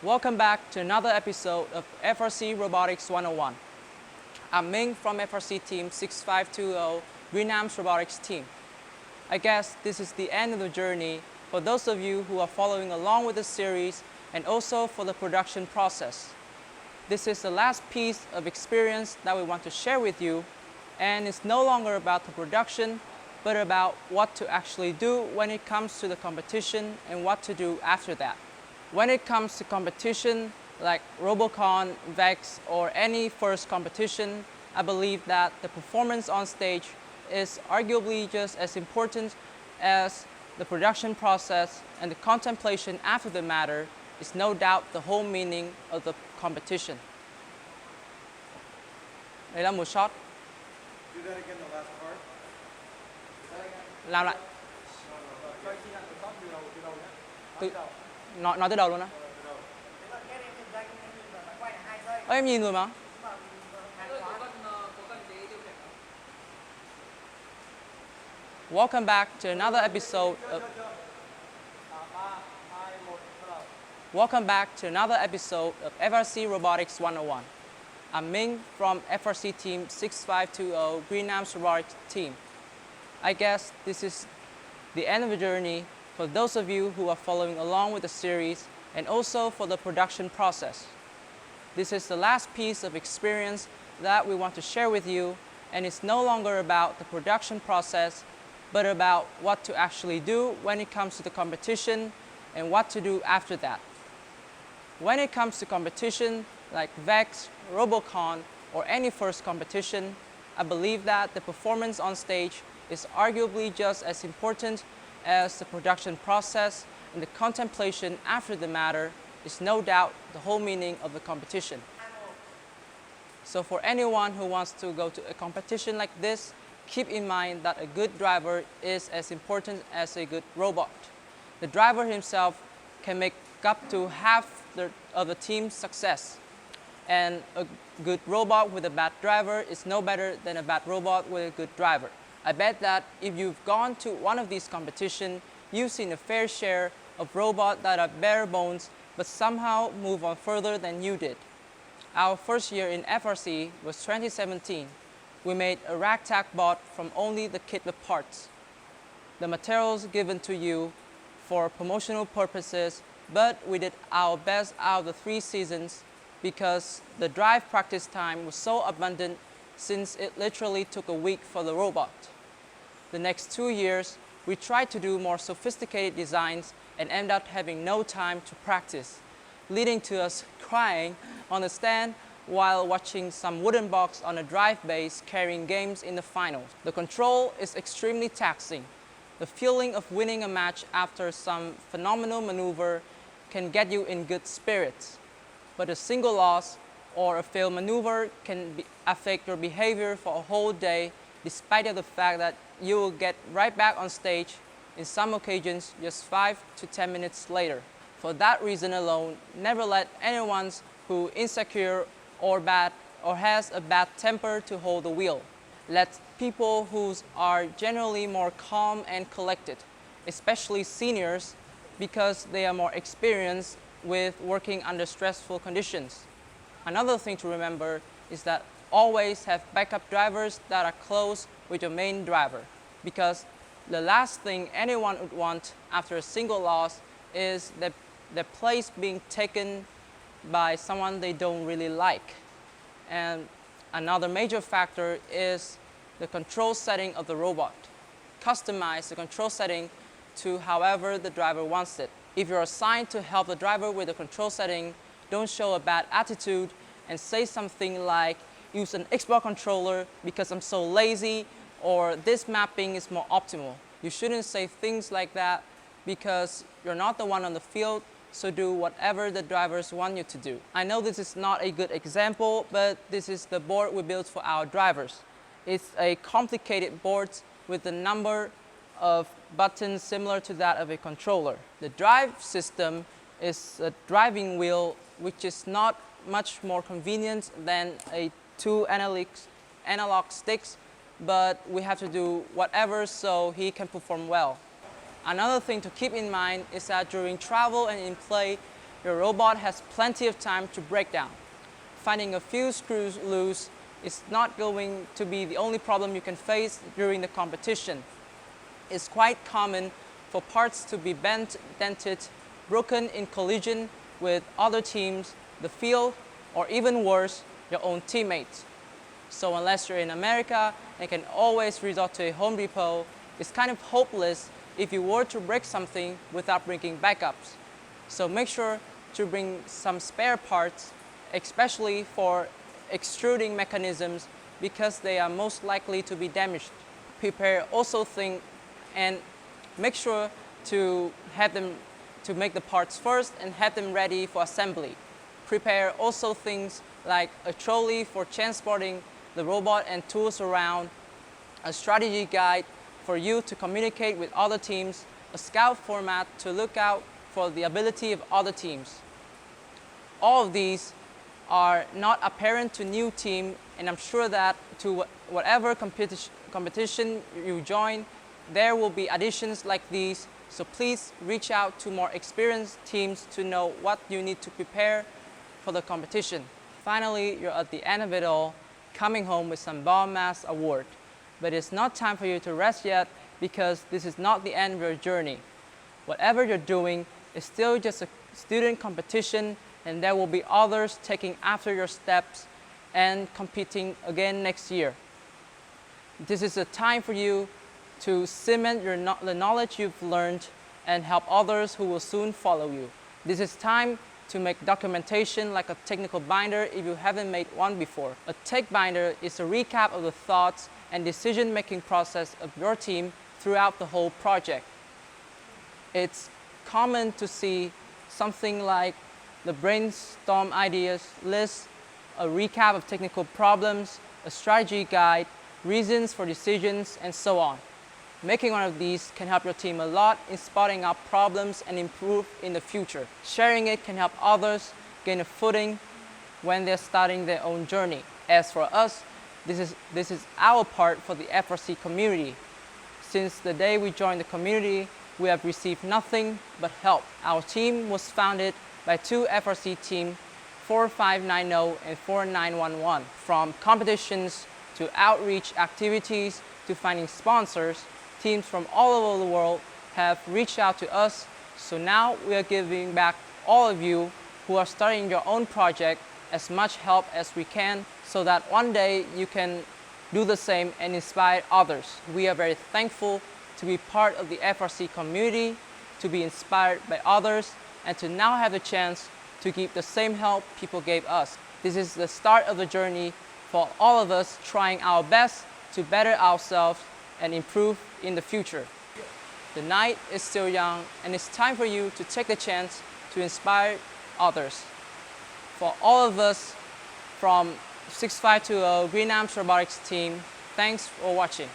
Welcome back to another episode of FRC Robotics 101. I'm Ming from FRC Team 6520 Greenams Robotics Team. I guess this is the end of the journey for those of you who are following along with the series and also for the production process. This is the last piece of experience that we want to share with you, and it's no longer about the production, but about what to actually do when it comes to the competition and what to do after that. When it comes to competition like Robocon, VEX, or any first competition, I believe that the performance on stage is arguably just as important as the production process, and the contemplation after the matter is no doubt the whole meaning of the competition. Đây là một shot. Do that again, the last part. Làm lại. Từ, nói từ đầu luôn á. Ơ, em nhìn rồi mà. Welcome back to another episode of FRC Robotics 101. I'm Ming from FRC Team 6520 Greenams Robotics Team. I guess this is the end of the journey for those of you who are following along with the series and also for the production process. This is the last piece of experience that we want to share with you, and it's no longer about the production process, but about what to actually do when it comes to the competition and what to do after that. When it comes to competition like VEX, Robocon, or any first competition, I believe that the performance on stage is arguably just as important as the production process, and the contemplation after the matter is no doubt the whole meaning of the competition. So for anyone who wants to go to a competition like this, keep in mind that a good driver is as important as a good robot. The driver himself can make up to half of the team's success. And a good robot with a bad driver is no better than a bad robot with a good driver. I bet that if you've gone to one of these competitions, you've seen a fair share of robots that are bare bones but somehow move on further than you did. Our first year in FRC was 2017. We made a ragtag bot from only the kit with parts. The materials given to you for promotional purposes, but we did our best out of the 3 seasons because the drive practice time was so abundant since it literally took a week for the robot. The next 2 years, we tried to do more sophisticated designs and ended up having no time to practice, leading to us crying on the stand while watching some wooden box on a drive base carrying games in the finals. The control is extremely taxing. The feeling of winning a match after some phenomenal maneuver can get you in good spirits, but a single loss or a failed maneuver can affect your behavior for a whole day, despite of the fact that you will get right back on stage in some occasions just 5 to 10 minutes later. For that reason alone, never let anyone who is insecure or bad or has a bad temper to hold the wheel. Let people who are generally more calm and collected, especially seniors, because they are more experienced with working under stressful conditions. Another thing to remember is that always have backup drivers that are close with your main driver, because the last thing anyone would want after a single loss is their place being taken by someone they don't really like. And another major factor is the control setting of the robot. Customize the control setting to however the driver wants it. If you're assigned to help the driver with the control setting, don't show a bad attitude and say something like, use an Xbox controller because I'm so lazy, or this mapping is more optimal. You shouldn't say things like that because you're not the one on the field, so do whatever the drivers want you to do. I know this is not a good example, but this is the board we built for our drivers. It's a complicated board with a number of buttons similar to that of a controller. The drive system is a driving wheel, which is not much more convenient than a 2 analog sticks, but we have to do whatever so he can perform well. Another thing to keep in mind is that during travel and in play, your robot has plenty of time to break down. Finding a few screws loose is not going to be the only problem you can face during the competition. It's quite common for parts to be bent, dented, broken in collision with other teams, the field, or even worse, your own teammates. So unless you're in America and can always resort to a Home Depot, it's kind of hopeless if you were to break something without bringing backups. So make sure to bring some spare parts, especially for extruding mechanisms, because they are most likely to be damaged. Prepare also things and make sure to have them to make the parts first and have them ready for assembly. Prepare also things like a trolley for transporting the robot and tools around, a strategy guide for you to communicate with other teams, a scout format to look out for the ability of other teams. All of these are not apparent to new team, and I'm sure that to whatever competition you join, there will be additions like these, so please reach out to more experienced teams to know what you need to prepare for the competition. Finally, you're at the end of it all, coming home with some bomb mass award. But it's not time for you to rest yet, because this is not the end of your journey. Whatever you're doing is still just a student competition, and there will be others taking after your steps and competing again next year. This is a time for you to cement the knowledge you've learned and help others who will soon follow you. This is time to make documentation like a technical binder if you haven't made one before. A tech binder is a recap of the thoughts and decision-making process of your team throughout the whole project. It's common to see something like the brainstorm ideas list, a recap of technical problems, a strategy guide, reasons for decisions, and so on. Making one of these can help your team a lot in spotting out problems and improve in the future. Sharing it can help others gain a footing when they're starting their own journey. As for us, this is our part for the FRC community. Since the day we joined the community, we have received nothing but help. Our team was founded by two FRC teams, 4590 and 4911. From competitions to outreach activities to finding sponsors, teams from all over the world have reached out to us. So now we are giving back all of you who are starting your own project as much help as we can, so that one day you can do the same and inspire others. We are very thankful to be part of the FRC community, to be inspired by others, and to now have the chance to give the same help people gave us. This is the start of the journey for all of us trying our best to better ourselves and improve in the future. The night is still young, and it's time for you to take the chance to inspire others. For all of us from 6520 Green Arms Robotics team, thanks for watching.